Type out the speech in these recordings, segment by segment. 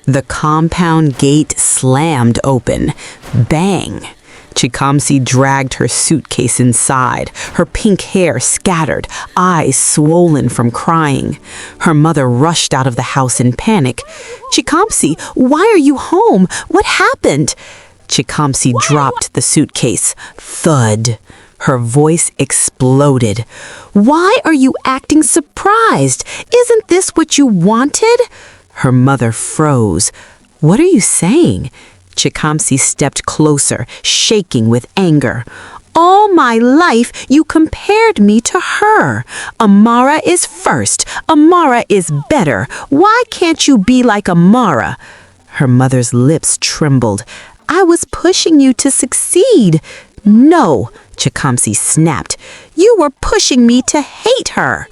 The compound gate slammed open. Bang! Chikamsi dragged her suitcase inside, her pink hair scattered, eyes swollen from crying. Her mother rushed out of the house in panic. "Chikamsi, why are you home? What happened?" Chikamsi dropped the suitcase. Thud. Her voice exploded. "Why are you acting surprised? Isn't this what you wanted?" Her mother froze. "What are you saying?" Chikamsi stepped closer, shaking with anger. "All my life, you compared me to her. Amara is first. Amara is better. Why can't you be like Amara?" Her mother's lips trembled. "I was pushing you to succeed." "No," Chikamsi snapped. "You were pushing me to hate her."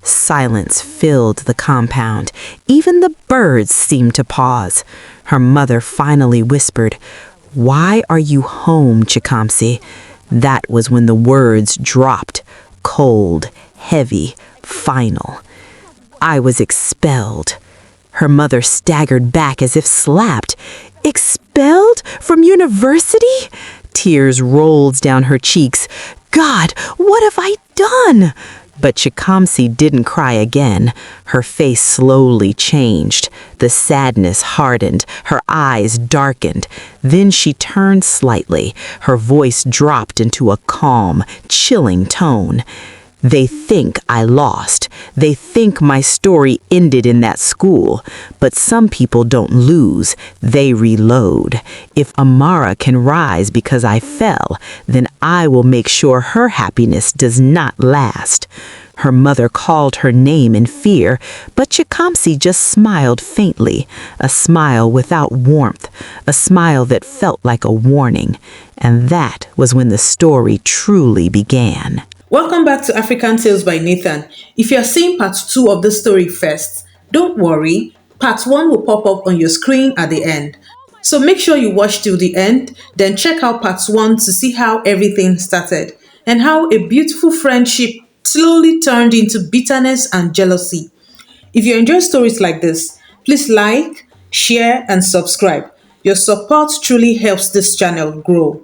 Silence filled the compound. Even the birds seemed to pause. Her mother finally whispered, "Why are you home, Chikamsi?" That was when the words dropped, cold, heavy, final. "I was expelled." Her mother staggered back as if slapped. "Expelled from university?" Tears rolled down her cheeks. "God, what have I done?" But Chikamsi didn't cry again. Her face slowly changed. The sadness hardened. Her eyes darkened. Then she turned slightly. Her voice dropped into a calm, chilling tone. "They think I lost. They think my story ended in that school. But some people don't lose. They reload. If Amara can rise because I fell, then I will make sure her happiness does not last." Her mother called her name in fear, but Chikamsi just smiled faintly, a smile without warmth, a smile that felt like a warning. And that was when the story truly began. Welcome back to African Tales by Nathan. If you are seeing part 2 of this story first, don't worry, part 1 will pop up on your screen at the end. So make sure you watch till the end, then check out part 1 to see how everything started and how a beautiful friendship slowly turned into bitterness and jealousy. If you enjoy stories like this, please like, share, and subscribe. Your support truly helps this channel grow.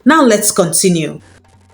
Now let's continue.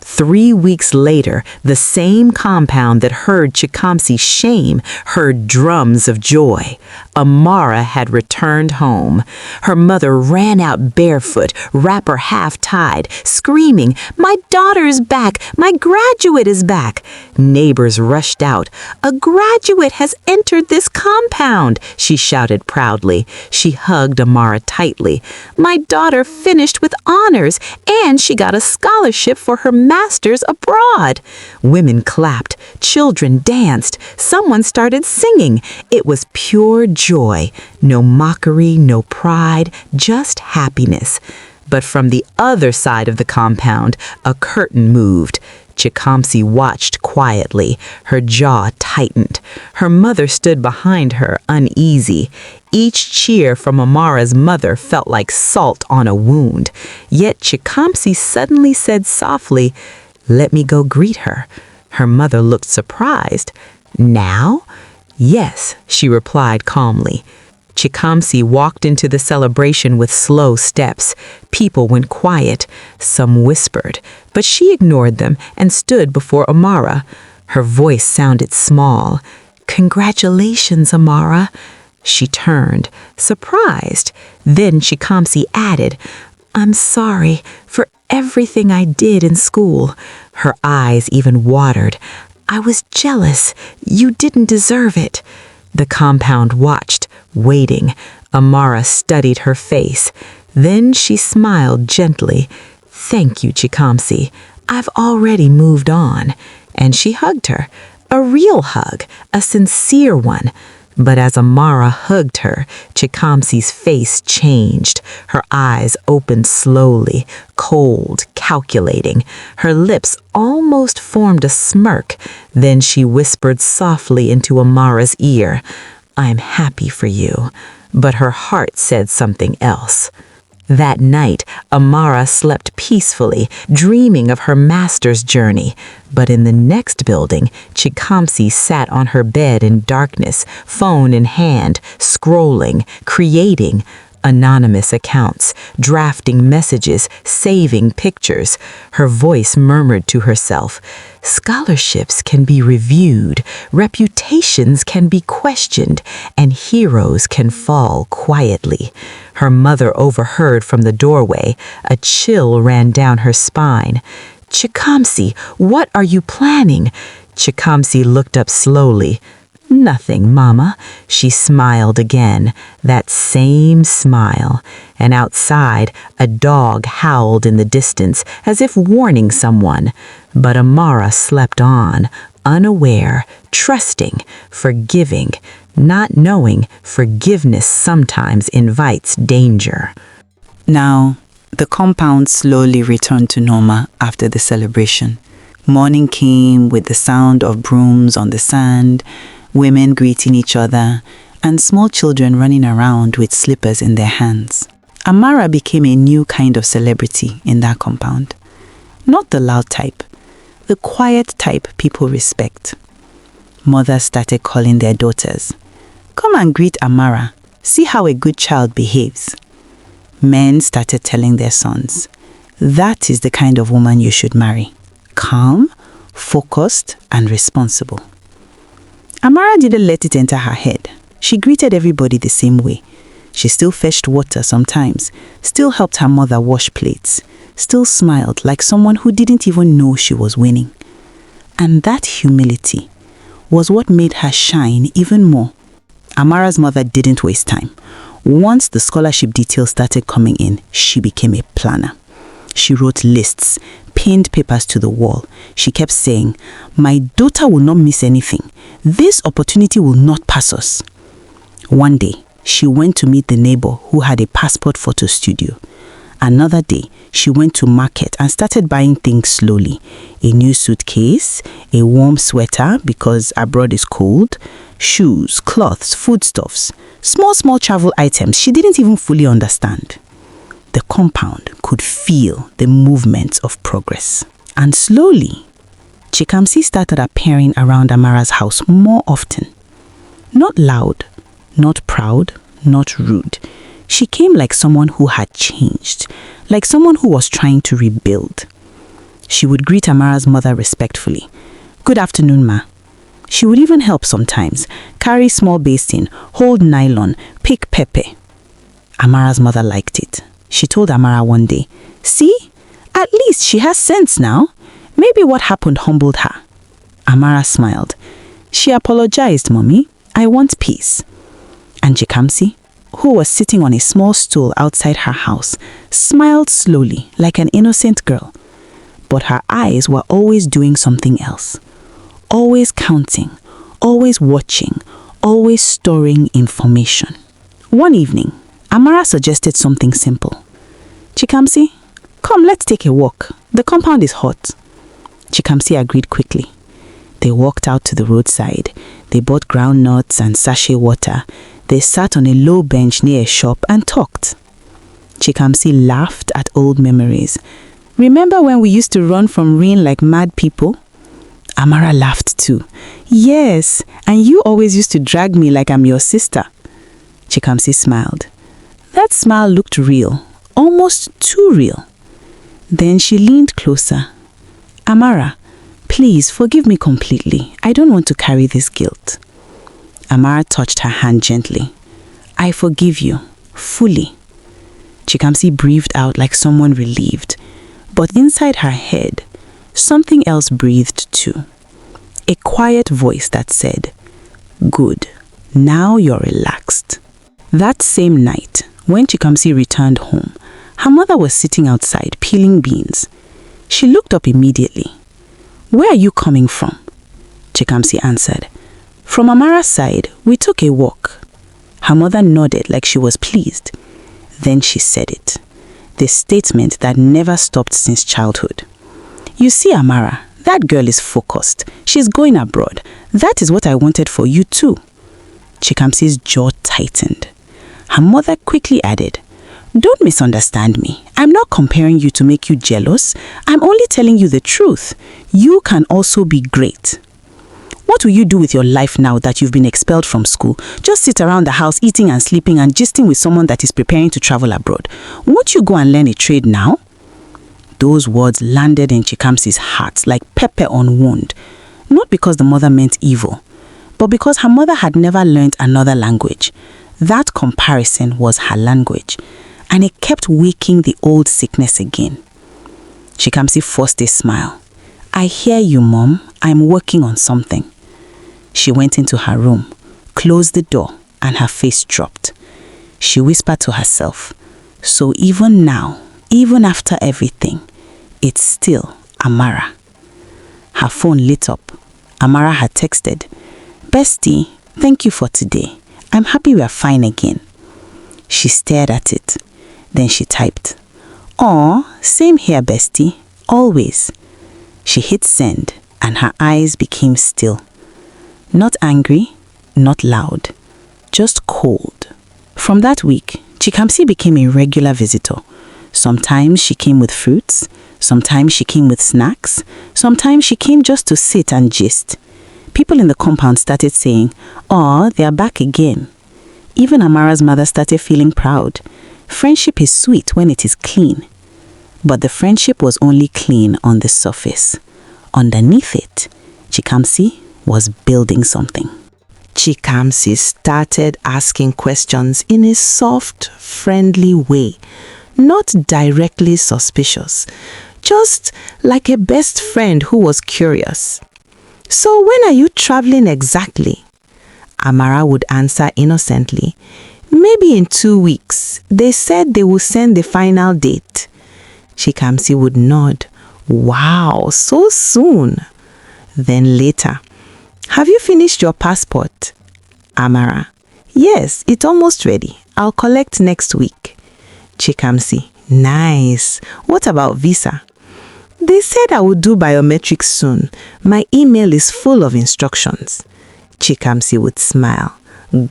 3 weeks later, the same compound that heard Chikamsi's shame heard drums of joy. Amara had returned home. Her mother ran out barefoot, wrapper half-tied, screaming, "My daughter is back! My graduate is back!" Neighbors rushed out. "A graduate has entered this compound!" she shouted proudly. She hugged Amara tightly. "My daughter finished with honors, and she got a scholarship for her master's abroad." Women clapped. Children danced. Someone started singing. It was pure joy. No mockery, no pride, just happiness. But from the other side of the compound, a curtain moved. Chikamsi watched quietly. Her jaw tightened. Her mother stood behind her, uneasy. Each cheer from Amara's mother felt like salt on a wound. Yet Chikamsi suddenly said softly, "Let me go greet her." Her mother looked surprised. "Now?" "Yes," she replied calmly. Chikamsi walked into the celebration with slow steps. People went quiet. Some whispered, but she ignored them and stood before Amara. Her voice sounded small. "Congratulations, Amara." She turned, surprised. Then Chikamsi added, "I'm sorry for everything I did in school." Her eyes even watered. "I was jealous. You didn't deserve it." The compound watched, waiting. Amara studied her face. Then she smiled gently. "Thank you, Chikamsi. I've already moved on." And she hugged her. A real hug, a sincere one. But as Amara hugged her, Chikamsi's face changed. Her eyes opened slowly, cold, calculating. Her lips almost formed a smirk. Then she whispered softly into Amara's ear, "I'm happy for you." But her heart said something else. That night, Amara slept peacefully, dreaming of her master's journey. But in the next building, Chikamsi sat on her bed in darkness, phone in hand, scrolling, creating anonymous accounts, drafting messages, saving pictures. Her voice murmured to herself, "Scholarships can be reviewed, reputations can be questioned, and heroes can fall quietly." Her mother overheard from the doorway. A chill ran down her spine. "Chikamsi, what are you planning?" Chikamsi looked up slowly. "Nothing, Mama." She smiled again, that same smile, and outside a dog howled in the distance as if warning someone. But Amara slept on, unaware, trusting, forgiving, not knowing forgiveness sometimes invites danger. Now, the compound slowly returned to normal after the celebration. Morning came with the sound of brooms on the sand, women greeting each other, and small children running around with slippers in their hands. Amara became a new kind of celebrity in that compound. Not the loud type, the quiet type people respect. Mothers started calling their daughters, "Come and greet Amara, see how a good child behaves." Men started telling their sons, "That is the kind of woman you should marry, calm, focused, and responsible." Amara didn't let it enter her head. She greeted everybody the same way. She still fetched water sometimes, still helped her mother wash plates, still smiled like someone who didn't even know she was winning. And that humility was what made her shine even more. Amara's mother didn't waste time. Once the scholarship details started coming in, she became a planner. She wrote lists, pinned papers to the wall. She kept saying, "My daughter will not miss anything. This opportunity will not pass us." One day, she went to meet the neighbor who had a passport photo studio. Another day, she went to market and started buying things slowly. A new suitcase, a warm sweater because abroad is cold, shoes, clothes, foodstuffs, small travel items she didn't even fully understand. The compound could feel the movement of progress. And slowly, Chikamsi started appearing around Amara's house more often. Not loud, not proud, not rude. She came like someone who had changed, like someone who was trying to rebuild. She would greet Amara's mother respectfully. "Good afternoon, ma." She would even help sometimes, carry small basin, hold nylon, pick pepper. Amara's mother liked it. She told Amara one day, "See, at least she has sense now. Maybe what happened humbled her." Amara smiled. "She apologized, Mommy. I want peace." And Chikamsi, who was sitting on a small stool outside her house, smiled slowly like an innocent girl. But her eyes were always doing something else. Always counting, always watching, always storing information. One evening, Amara suggested something simple. "Chikamsi, come, let's take a walk. The compound is hot." Chikamsi agreed quickly. They walked out to the roadside. They bought groundnuts and sachet water. They sat on a low bench near a shop and talked. Chikamsi laughed at old memories. "Remember when we used to run from rain like mad people?" Amara laughed too. "Yes, and you always used to drag me like I'm your sister." Chikamsi smiled. That smile looked real, almost too real. Then she leaned closer. "Amara, please forgive me completely. I don't want to carry this guilt." Amara touched her hand gently. "I forgive you, fully." Chikamsi breathed out like someone relieved. But inside her head, something else breathed too. A quiet voice that said, "Good, now you're relaxed." That same night, when Chikamsi returned home, her mother was sitting outside peeling beans. She looked up immediately. "Where are you coming from?" Chikamsi answered. "From Amara's side, we took a walk." Her mother nodded like she was pleased. Then she said it, the statement that never stopped since childhood. "You see, Amara, that girl is focused. She's going abroad. That is what I wanted for you too." Chikamsi's jaw tightened. Her mother quickly added, Don't misunderstand me. I'm not comparing you to make you jealous. I'm only telling you the truth. You can also be great. What will you do with your life now that you've been expelled from school? Just sit around the house eating and sleeping and gisting with someone that is preparing to travel abroad. Won't you go and learn a trade now? Those words landed in Chikamsi's heart like pepper on wound. Not because the mother meant evil, but because her mother had never learned another language. That comparison was her language, and it kept waking the old sickness again. Chikamsi forced a smile. I hear you, Mom. I'm working on something. She went into her room, closed the door, and her face dropped. She whispered to herself, so even now, even after everything, it's still Amara. Her phone lit up. Amara had texted, Bestie, thank you for today. I'm happy we are fine again. She stared at it. Then she typed, Aw, same here, Bestie. Always. She hit send and her eyes became still. Not angry, not loud, just cold. From that week, Chikamsi became a regular visitor. Sometimes she came with fruits, sometimes she came with snacks, sometimes she came just to sit and gist. People in the compound started saying, Aw, they are back again. Even Amara's mother started feeling proud. Friendship is sweet when it is clean. But the friendship was only clean on the surface. Underneath it, Chikamsi was building something. Chikamsi started asking questions in a soft, friendly way, not directly suspicious, just like a best friend who was curious. So when are you traveling exactly? Amara would answer innocently, maybe in 2 weeks. They said they will send the final date. Chikamsi would nod. Wow, so soon. Then later, have you finished your passport? Amara, yes, it's almost ready. I'll collect next week. Chikamsi, nice. What about visa? They said I would do biometrics soon. My email is full of instructions. Chikamsi would smile.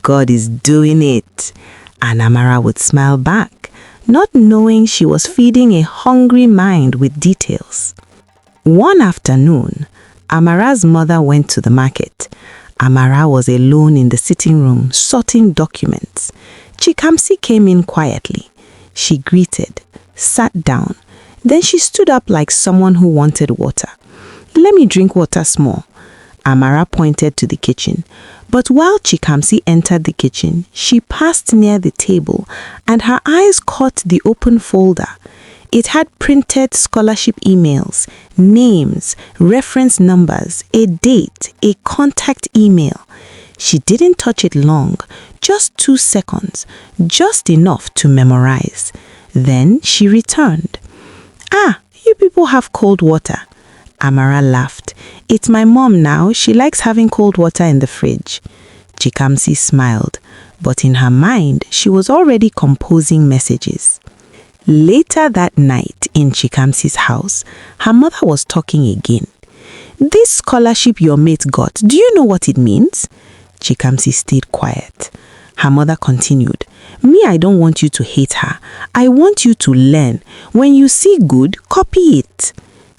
God is doing it. And Amara would smile back, not knowing she was feeding a hungry mind with details. One afternoon, Amara's mother went to the market. Amara was alone in the sitting room, sorting documents. Chikamsi came in quietly. She greeted, sat down. Then she stood up like someone who wanted water. Let me drink water small. Amara pointed to the kitchen. But while Chikamsi entered the kitchen, she passed near the table and her eyes caught the open folder. It had printed scholarship emails, names, reference numbers, a date, a contact email. She didn't touch it long, just 2 seconds, just enough to memorize. Then she returned. Ah, you people have cold water. Amara laughed. It's my mom now. She likes having cold water in the fridge. Chikamsi smiled, but in her mind, she was already composing messages. Later that night in Chikamsi's house, her mother was talking again. This scholarship your mate got, do you know what it means? Chikamsi stayed quiet. Her mother continued, Me, I don't want you to hate her. I want you to learn. When you see good, copy it.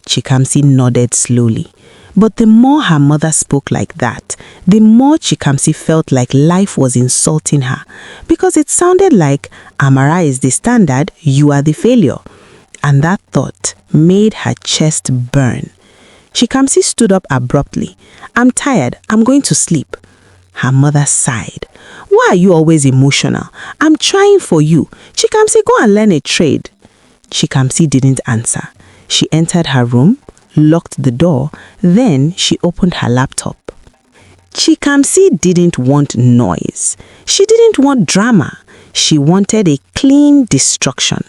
Chikamsi nodded slowly. But the more her mother spoke like that, the more Chikamsi felt like life was insulting her, because it sounded like Amara is the standard, you are the failure. And that thought made her chest burn. Chikamsi stood up abruptly. I'm tired. I'm going to sleep. Her mother sighed. Why are you always emotional? I'm trying for you. Chikamsi, go and learn a trade. Chikamsi didn't answer. She entered her room, locked the door, then she opened her laptop. Chikamsi didn't want noise. She didn't want drama. She wanted a clean destruction.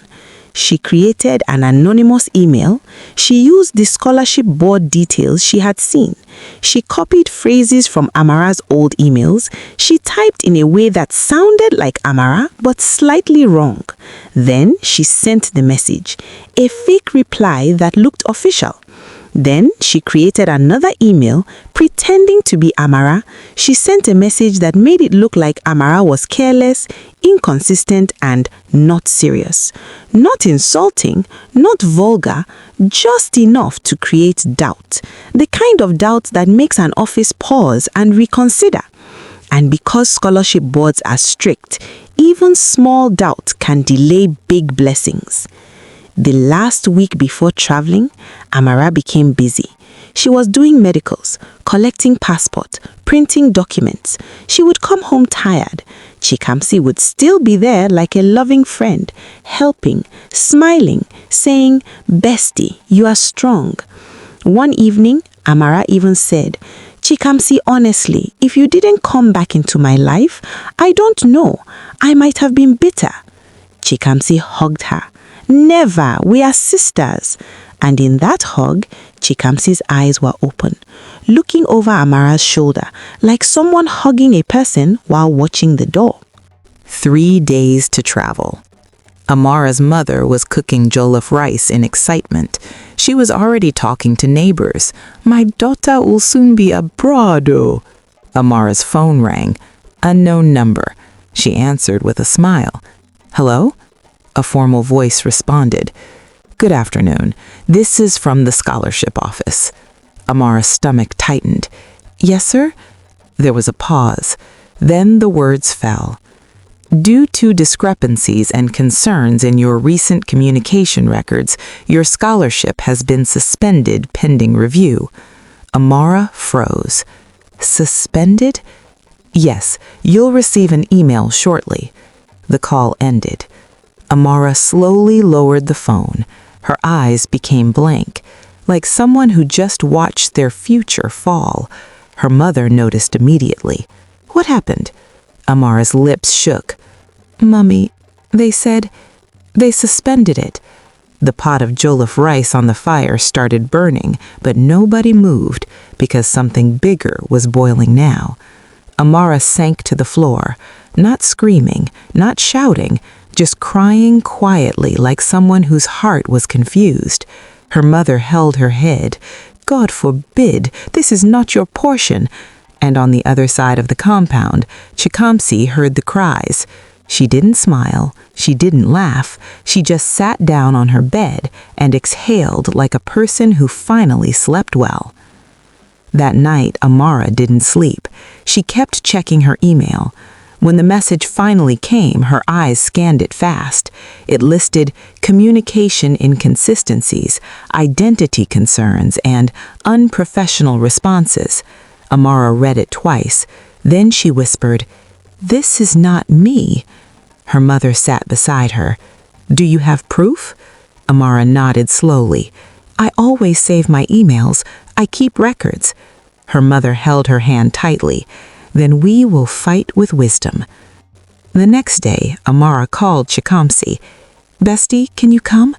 She created an anonymous email. She used the scholarship board details she had seen. She copied phrases from Amara's old emails. She typed in a way that sounded like Amara but slightly wrong. Then she sent the message, a fake reply that looked official. Then she created another email pretending to be Amara. She sent a message that made it look like Amara was careless, inconsistent, and not serious. Not insulting, not vulgar, just enough to create doubt. The kind of doubt that makes an office pause and reconsider. And because scholarship boards are strict, even small doubt can delay big blessings. The last week before traveling, Amara became busy. She was doing medicals, collecting passport, printing documents. She would come home tired. Chikamsi would still be there like a loving friend, helping, smiling, saying, "Bestie, you are strong." One evening, Amara even said, "Chikamsi, honestly, if you didn't come back into my life, I don't know. I might have been bitter." Chikamsi hugged her. "Never, we are sisters." And in that hug, Chikamsi's eyes were open, looking over Amara's shoulder like someone hugging a person while watching the door. 3 days to travel. Amara's mother was cooking jollof rice in excitement. She was already talking to neighbors. "My daughter will soon be abroad." Oh. Amara's phone rang. Unknown number. She answered with a smile. "Hello?" A formal voice responded. "Good afternoon. This is from the scholarship office." Amara's stomach tightened. "Yes, sir?" There was a pause. Then the words fell. "Due to discrepancies and concerns in your recent communication records, your scholarship has been suspended pending review." Amara froze. "Suspended?" "Yes, you'll receive an email shortly." The call ended. Amara slowly lowered the phone. Her eyes became blank, like someone who just watched their future fall. Her mother noticed immediately. "What happened?" Amara's lips shook. "Mummy, they said they suspended it." The pot of jollof rice on the fire started burning, but nobody moved because something bigger was boiling now. Amara sank to the floor, not screaming, not shouting, just crying quietly like someone whose heart was confused. Her mother held her head. "God forbid, this is not your portion." And on the other side of the compound, Chikamsi heard the cries. She didn't smile, she didn't laugh, she just sat down on her bed and exhaled like a person who finally slept well. That night, Amara didn't sleep. She kept checking her email. When the message finally came, her eyes scanned it fast. It listed communication inconsistencies, identity concerns, and unprofessional responses. Amara read it twice. Then she whispered, "This is not me." Her mother sat beside her. "Do you have proof?" Amara nodded slowly. "I always save my emails. I keep records." Her mother held her hand tightly. "Then we will fight with wisdom." The next day, Amara called Chikamsi. "Bestie, can you come?"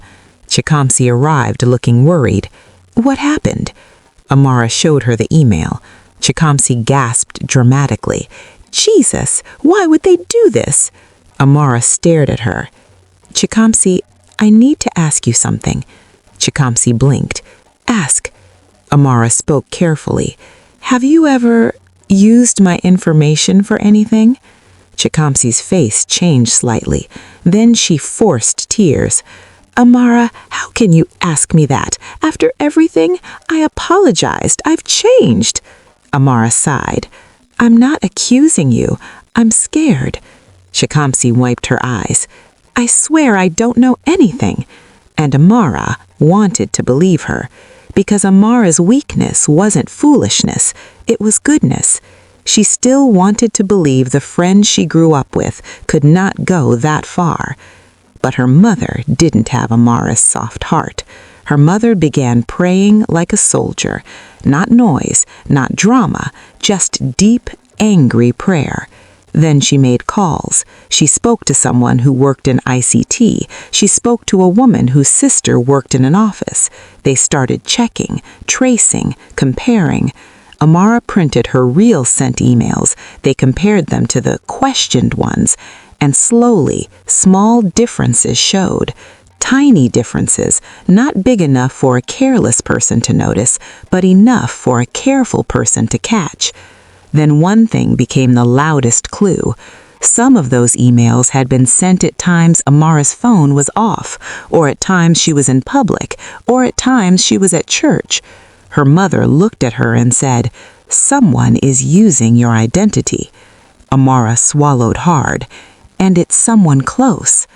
Chikamsi arrived looking worried. "What happened?" Amara showed her the email. Chikamsi gasped dramatically. "Jesus, why would they do this?" Amara stared at her. "Chikamsi, I need to ask you something." Chikamsi blinked. "Ask." Amara spoke carefully. "Have you ever used my information for anything?" Chikamsi's face changed slightly. Then she forced tears. "Amara, how can you ask me that? After everything, I apologized. I've changed." Amara sighed. "I'm not accusing you. I'm scared." Chikamsi wiped her eyes. "I swear I don't know anything." And Amara wanted to believe her, because Amara's weakness wasn't foolishness, it was goodness. She still wanted to believe the friend she grew up with could not go that far. But her mother didn't have Amara's soft heart. Her mother began praying like a soldier. Not noise, not drama, just deep, angry prayer. Then she made calls. She spoke to someone who worked in ICT. She spoke to a woman whose sister worked in an office. They started checking, tracing, comparing. Amara printed her real sent emails. They compared them to the questioned ones, and slowly, small differences showed. Tiny differences, not big enough for a careless person to notice, but enough for a careful person to catch. Then one thing became the loudest clue. Some of those emails had been sent at times Amara's phone was off, or at times she was in public, or at times she was at church. Her mother looked at her and said, "Someone is using your identity." Amara swallowed hard. And it's someone close.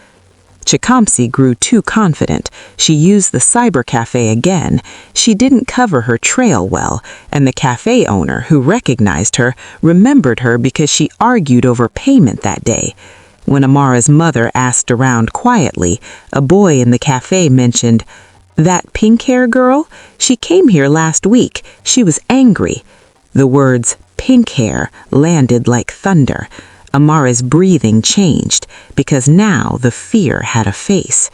Chikamsi grew too confident. She used the cyber cafe again. She didn't cover her trail well, and the cafe owner, who recognized her, remembered her because she argued over payment that day. When Amara's mother asked around quietly, a boy in the cafe mentioned, "That pink-hair girl? She came here last week. She was angry." The words "pink hair" landed like thunder. Amara's breathing changed because now the fear had a face.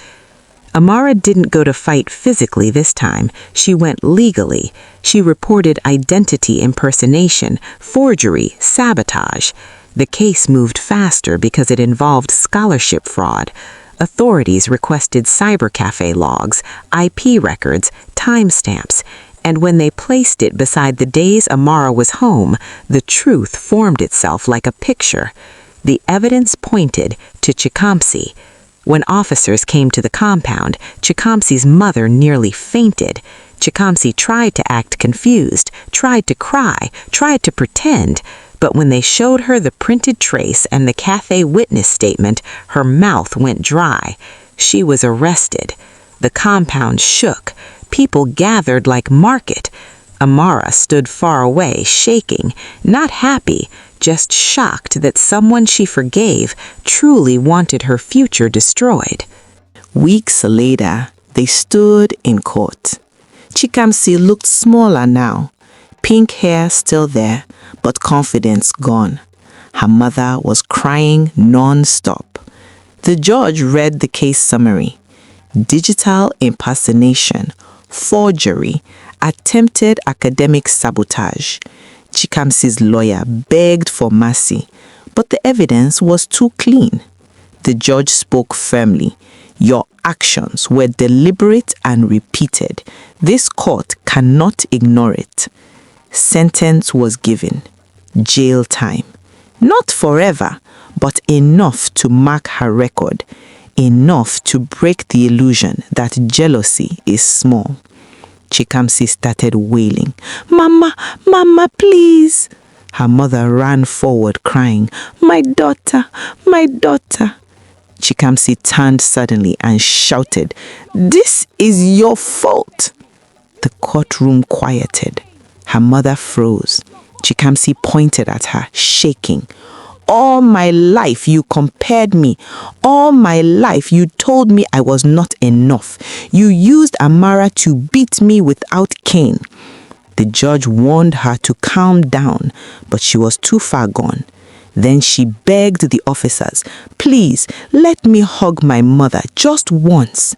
Amara didn't go to fight physically this time. She went legally. She reported identity impersonation, forgery, sabotage. The case moved faster because it involved scholarship fraud. Authorities requested cybercafe logs, IP records, timestamps, and when they placed it beside the days Amara was home, the truth formed itself like a picture. The evidence pointed to Chikamsi. When officers came to the compound, Chikamsi's mother nearly fainted. Chikamsi tried to act confused, tried to cry, tried to pretend, but when they showed her the printed trace and the cafe witness statement, her mouth went dry. She was arrested. The compound shook. People gathered like market. Amara stood far away, shaking, not happy, just shocked that someone she forgave truly wanted her future destroyed. Weeks later, they stood in court. Chikamsi looked smaller now, pink hair still there, but confidence gone. Her mother was crying non-stop. The judge read the case summary. Digital impersonation, forgery, attempted academic sabotage. Chikamsi's lawyer begged for mercy, but the evidence was too clean. The judge spoke firmly. Your actions were deliberate and repeated. This court cannot ignore it. Sentence was given. Jail time. Not forever, but enough to mark her record. Enough to break the illusion that jealousy is small. Chikamsi started wailing. "Mama, Mama, please." Her mother ran forward crying, "My daughter, my daughter." Chikamsi turned suddenly and shouted, "This is your fault." The courtroom quieted. Her mother froze. Chikamsi pointed at her, shaking. "All my life you compared me. All my life you told me I was not enough. You used Amara to beat me without cane." The judge warned her to calm down, but she was too far gone. Then she begged the officers, "Please, let me hug my mother just once."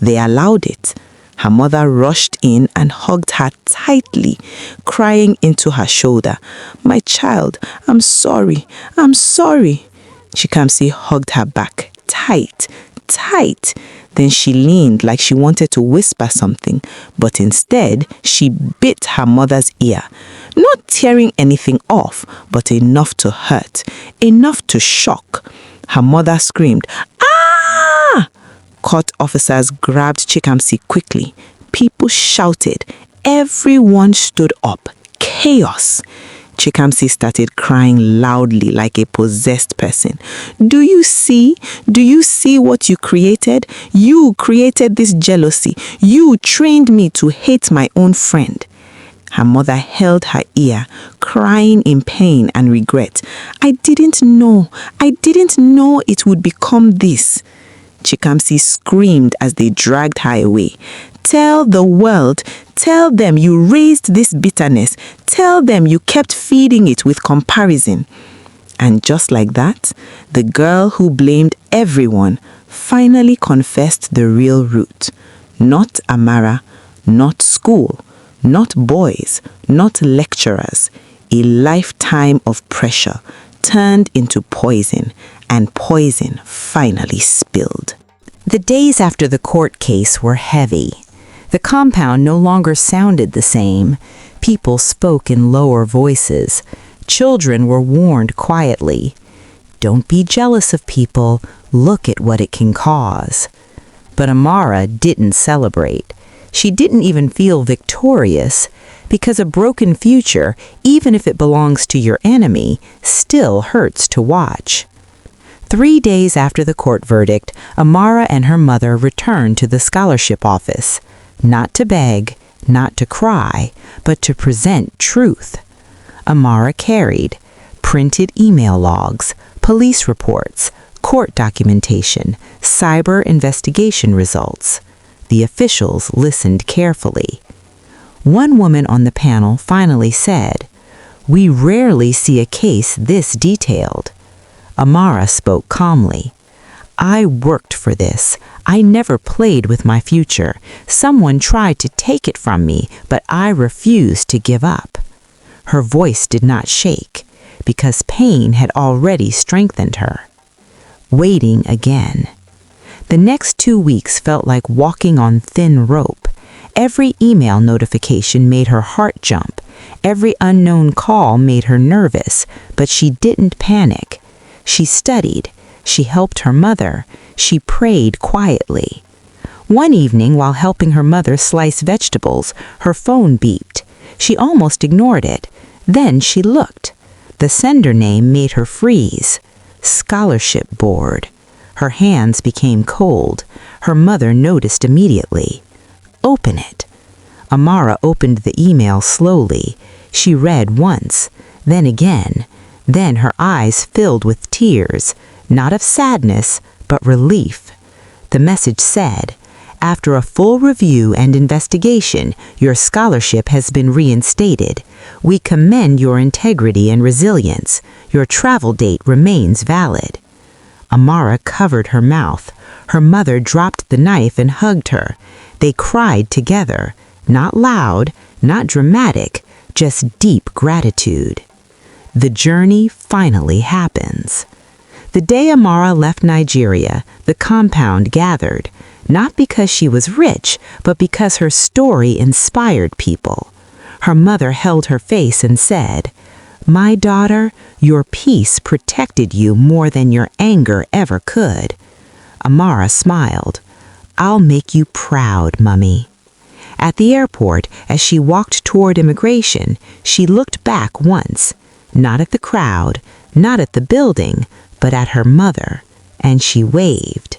They allowed it. Her mother rushed in and hugged her tightly, crying into her shoulder, "My child, I'm sorry, I'm sorry." Chikamsi hugged her back, tight, tight. Then she leaned like she wanted to whisper something, but instead she bit her mother's ear. Not tearing anything off, but enough to hurt, enough to shock. Her mother screamed, "Ah!" Court officers grabbed Chikamsi quickly. People shouted. Everyone stood up. Chaos. Chikamsi started crying loudly like a possessed person. Do you see? Do you see what you created? You created this jealousy. You trained me to hate my own friend." Her mother held her ear, crying in pain and regret. I didn't know it would become this." Chikamsi screamed as they dragged her away. "Tell the world, tell them you raised this bitterness. Tell them you kept feeding it with comparison." And just like that, the girl who blamed everyone finally confessed the real root. Not Amara, not school, not boys, not lecturers. A lifetime of pressure turned into poison, and poison finally spilled. The days after the court case were heavy. The compound no longer sounded the same. People spoke in lower voices. Children were warned quietly. Don't be jealous of people. Look at what it can cause. But Amara didn't celebrate. She didn't even feel victorious, because a broken future, even if it belongs to your enemy, still hurts to watch. 3 days after the court verdict, Amara and her mother returned to the scholarship office, not to beg, not to cry, but to present truth. Amara carried printed email logs, police reports, court documentation, cyber investigation results. The officials listened carefully. One woman on the panel finally said, "We rarely see a case this detailed." Amara spoke calmly. "I worked for this. I never played with my future. Someone tried to take it from me, but I refused to give up." Her voice did not shake, because pain had already strengthened her. Waiting again. The next 2 weeks felt like walking on thin rope. Every email notification made her heart jump. Every unknown call made her nervous, but she didn't panic. She studied. She helped her mother. She prayed quietly. One evening, while helping her mother slice vegetables, her phone beeped. She almost ignored it. Then she looked. The sender name made her freeze. Scholarship Board. Her hands became cold. Her mother noticed immediately. "Open it." Amara opened the email slowly. She read once, then again. Then her eyes filled with tears, not of sadness, but relief. The message said, "After a full review and investigation, your scholarship has been reinstated. We commend your integrity and resilience. Your travel date remains valid." Amara covered her mouth. Her mother dropped the knife and hugged her. They cried together, not loud, not dramatic, just deep gratitude. The journey finally happens. The day Amara left Nigeria, the compound gathered, not because she was rich, but because her story inspired people. Her mother held her face and said, "My daughter, your peace protected you more than your anger ever could." Amara smiled. "I'll make you proud, Mummy." At the airport, as she walked toward immigration, she looked back once, not at the crowd, not at the building, but at her mother, and she waved.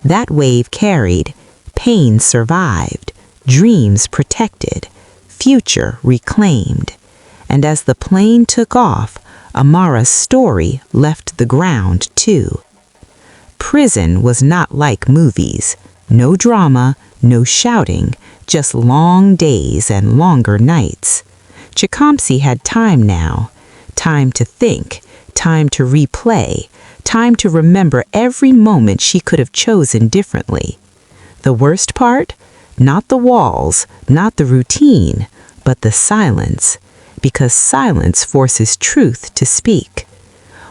That wave carried, pain survived, dreams protected, future reclaimed. And as the plane took off, Amara's story left the ground too. Prison was not like movies. No drama, no shouting, just long days and longer nights. Chikamsi had time now. Time to think, time to replay, time to remember every moment she could have chosen differently. The worst part? Not the walls, not the routine, but the silence, because silence forces truth to speak.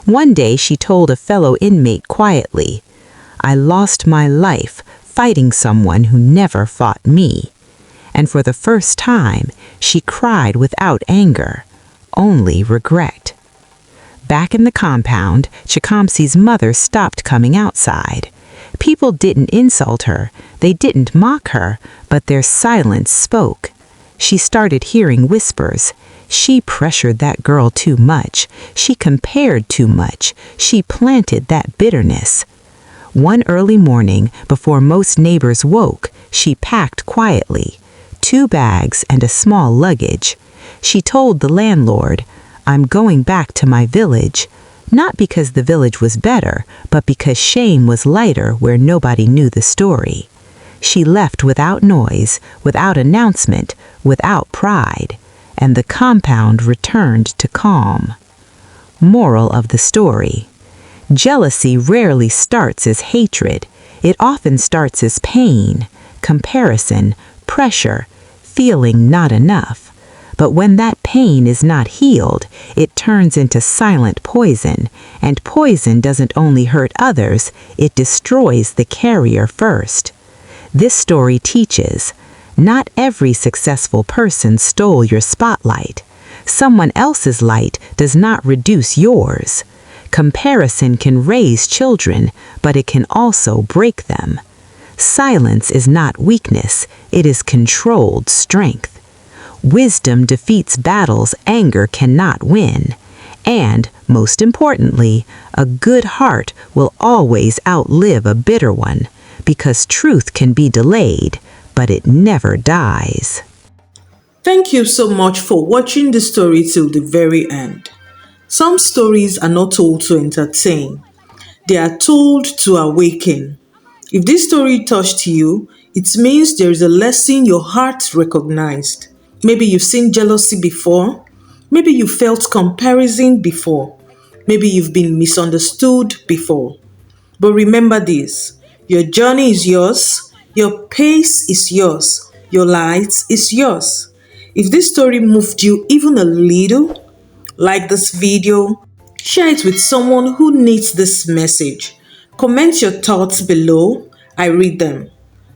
One day she told a fellow inmate quietly, "I lost my life fighting someone who never fought me." And for the first time, she cried without anger, only regret. Back in the compound, Chikamsi's mother stopped coming outside. People didn't insult her, they didn't mock her, but their silence spoke. She started hearing whispers. She pressured that girl too much. She compared too much. She planted that bitterness. One early morning, before most neighbors woke, she packed quietly. 2 bags and a small luggage. She told the landlord, "I'm going back to my village," not because the village was better, but because shame was lighter where nobody knew the story. She left without noise, without announcement, without pride, and the compound returned to calm. Moral of the story: jealousy rarely starts as hatred. It often starts as pain, comparison, pressure, feeling not enough. But when that pain is not healed, it turns into silent poison, and poison doesn't only hurt others, it destroys the carrier first. This story teaches, not every successful person stole your spotlight. Someone else's light does not reduce yours. Comparison can raise children, but it can also break them. Silence is not weakness, it is controlled strength. Wisdom defeats battles anger cannot win. And, most importantly, a good heart will always outlive a bitter one, because truth can be delayed, but it never dies. Thank you so much for watching the story till the very end. Some stories are not told to entertain, they are told to awaken. If this story touched you, it means there is a lesson your heart recognized. Maybe you've seen jealousy before. Maybe you felt comparison before. Maybe you've been misunderstood before. But remember this, your journey is yours, your pace is yours, your light is yours. If this story moved you even a little, like this video, share it with someone who needs this message. Comment your thoughts below, I read them.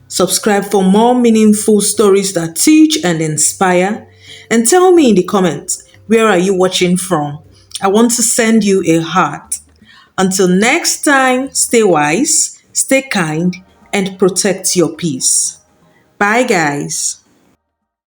Subscribe for more meaningful stories that teach and inspire. And tell me in the comments, where are you watching from? I want to send you a heart. Until next time, stay wise, stay kind, and protect your peace. Bye, guys.